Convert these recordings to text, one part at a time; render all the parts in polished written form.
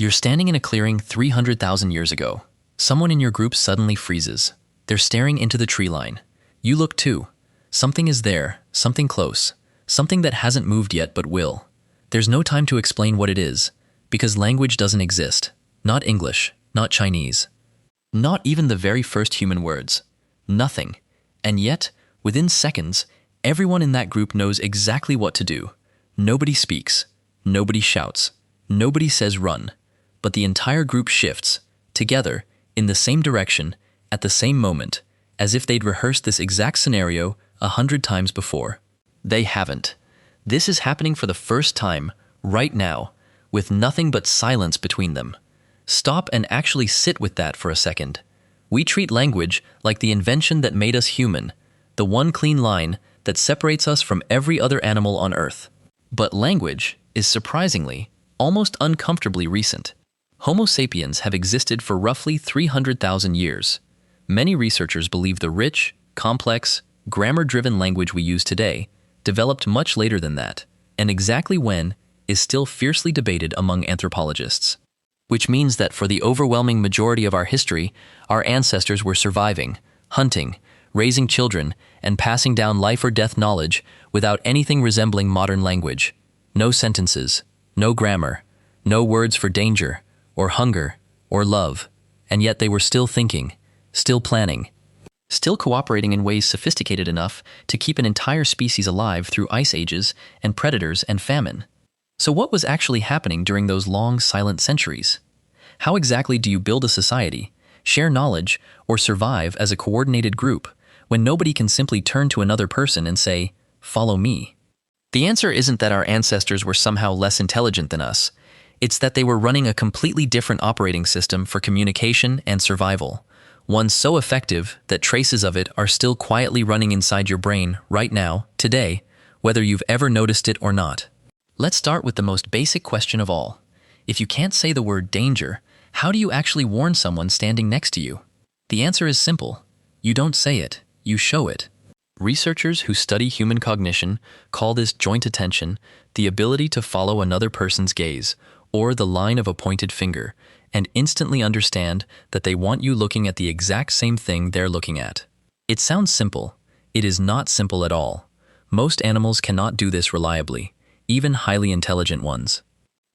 You're standing in a clearing 300,000 years ago. Someone in your group suddenly freezes. They're staring into the tree line. You look too. Something is there, something close, something that hasn't moved yet but will. There's no time to explain what it is, because language doesn't exist. Not English, not Chinese. Not even the very first human words. Nothing. And yet, within seconds, everyone in that group knows exactly what to do. Nobody speaks. Nobody shouts. Nobody says run. But the entire group shifts, together, in the same direction, at the same moment, as if they'd rehearsed this exact scenario 100 times before. They haven't. This is happening for the first time, right now, with nothing but silence between them. Stop and actually sit with that for a second. We treat language like the invention that made us human, the one clean line that separates us from every other animal on Earth. But language is surprisingly, almost uncomfortably recent. Homo sapiens have existed for roughly 300,000 years. Many researchers believe the rich, complex, grammar-driven language we use today developed much later than that, and exactly when is still fiercely debated among anthropologists. Which means that for the overwhelming majority of our history, our ancestors were surviving, hunting, raising children, and passing down life or death knowledge without anything resembling modern language. No sentences, no grammar, no words for danger, or hunger, or love, and yet they were still thinking, still planning, still cooperating in ways sophisticated enough to keep an entire species alive through ice ages and predators and famine. So what was actually happening during those long, silent centuries? How exactly do you build a society, share knowledge, or survive as a coordinated group when nobody can simply turn to another person and say, "Follow me"? The answer isn't that our ancestors were somehow less intelligent than us. It's that they were running a completely different operating system for communication and survival, one so effective that traces of it are still quietly running inside your brain right now, today, whether you've ever noticed it or not. Let's start with the most basic question of all. If you can't say the word danger, how do you actually warn someone standing next to you? The answer is simple. You don't say it, you show it. Researchers who study human cognition call this joint attention, the ability to follow another person's gaze, or the line of a pointed finger, and instantly understand that they want you looking at the exact same thing they're looking at. It sounds simple. It is not simple at all. Most animals cannot do this reliably, even highly intelligent ones.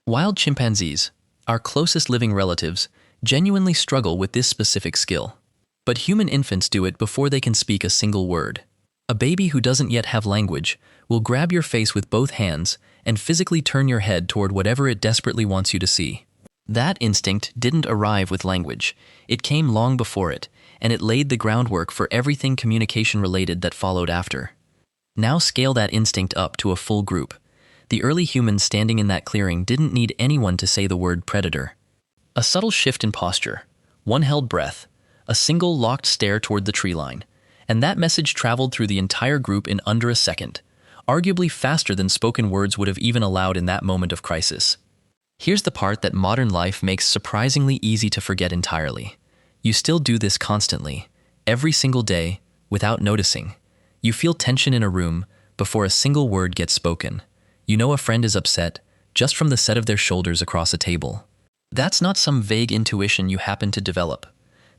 Wild chimpanzees, our closest living relatives, genuinely struggle with this specific skill. But human infants do it before they can speak a single word. A baby who doesn't yet have language will grab your face with both hands and physically turn your head toward whatever it desperately wants you to see. That instinct didn't arrive with language. It came long before it, and it laid the groundwork for everything communication-related that followed after. Now scale that instinct up to a full group. The early humans standing in that clearing didn't need anyone to say the word predator. A subtle shift in posture, one held breath, a single locked stare toward the tree line, and that message traveled through the entire group in under a second, arguably faster than spoken words would have even allowed in that moment of crisis. Here's the part that modern life makes surprisingly easy to forget entirely. You still do this constantly, every single day, without noticing. You feel tension in a room before a single word gets spoken. You know a friend is upset just from the set of their shoulders across a table. That's not some vague intuition you happen to develop.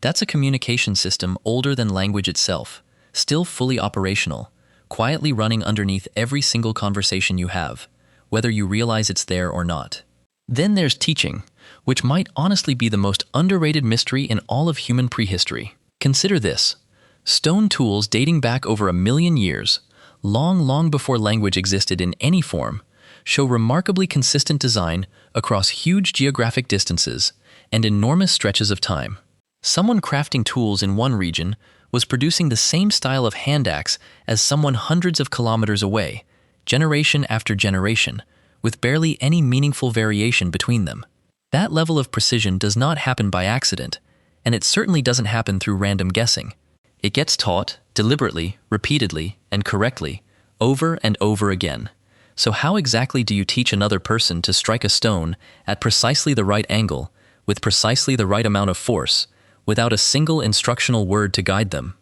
That's a communication system older than language itself, still fully operational, quietly running underneath every single conversation you have, whether you realize it's there or not. Then there's teaching, which might honestly be the most underrated mystery in all of human prehistory. Consider this. Stone tools dating back over 1,000,000 years, long before language existed in any form, show remarkably consistent design across huge geographic distances and enormous stretches of time. Someone crafting tools in one region was producing the same style of hand axe as someone hundreds of kilometers away, generation after generation, with barely any meaningful variation between them. That level of precision does not happen by accident, and it certainly doesn't happen through random guessing. It gets taught, deliberately, repeatedly, and correctly, over and over again. So how exactly do you teach another person to strike a stone at precisely the right angle, with precisely the right amount of force, without a single instructional word to guide them?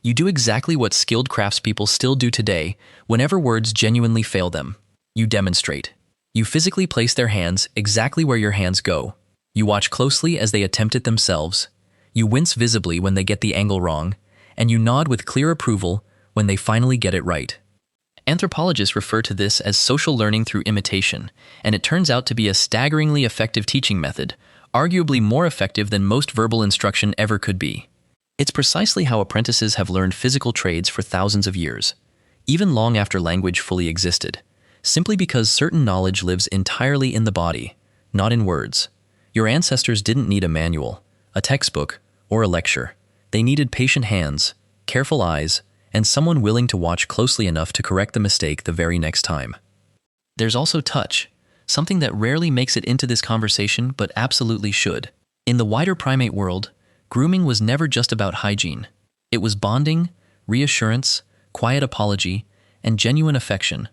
You do exactly what skilled craftspeople still do today whenever words genuinely fail them. You demonstrate. You physically place their hands exactly where your hands go. You watch closely as they attempt it themselves. You wince visibly when they get the angle wrong, and you nod with clear approval when they finally get it right. Anthropologists refer to this as social learning through imitation, and it turns out to be a staggeringly effective teaching method, arguably more effective than most verbal instruction ever could be. It's precisely how apprentices have learned physical trades for thousands of years, even long after language fully existed, simply because certain knowledge lives entirely in the body, not in words. Your ancestors didn't need a manual, a textbook, or a lecture. They needed patient hands, careful eyes, and someone willing to watch closely enough to correct the mistake the very next time. There's also touch, something that rarely makes it into this conversation but absolutely should. In the wider primate world, grooming was never just about hygiene. It was bonding, reassurance, quiet apology, and genuine affection,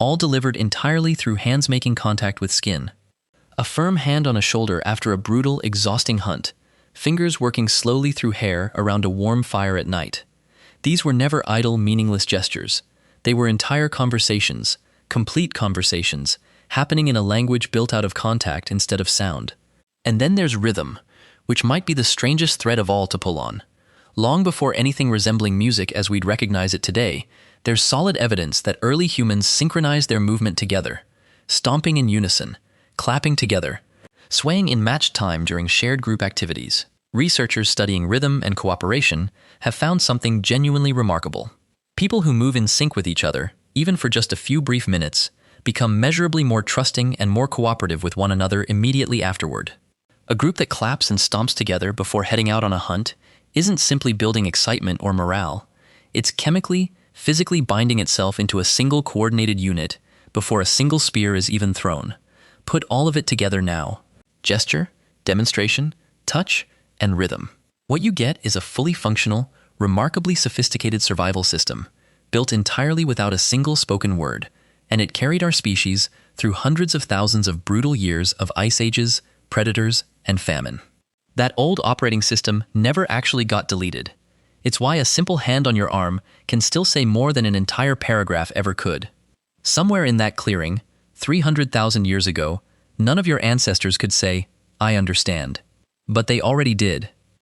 all delivered entirely through hands making contact with skin. A firm hand on a shoulder after a brutal, exhausting hunt, fingers working slowly through hair around a warm fire at night. These were never idle, meaningless gestures. They were entire conversations, complete conversations, happening in a language built out of contact instead of sound. And then there's rhythm, which might be the strangest thread of all to pull on. Long before anything resembling music as we'd recognize it today, there's solid evidence that early humans synchronized their movement together, stomping in unison, clapping together, swaying in matched time during shared group activities. Researchers studying rhythm and cooperation have found something genuinely remarkable. People who move in sync with each other, even for just a few brief minutes, become measurably more trusting and more cooperative with one another immediately afterward. A group that claps and stomps together before heading out on a hunt isn't simply building excitement or morale. It's chemically, physically binding itself into a single coordinated unit before a single spear is even thrown. Put all of it together now. Gesture, demonstration, touch, and rhythm. What you get is a fully functional, remarkably sophisticated survival system, built entirely without a single spoken word, and it carried our species through hundreds of thousands of brutal years of ice ages, predators, and famine. That old operating system never actually got deleted. It's why a simple hand on your arm can still say more than an entire paragraph ever could. Somewhere in that clearing, 300,000 years ago, none of your ancestors could say, "I understand." But they already did.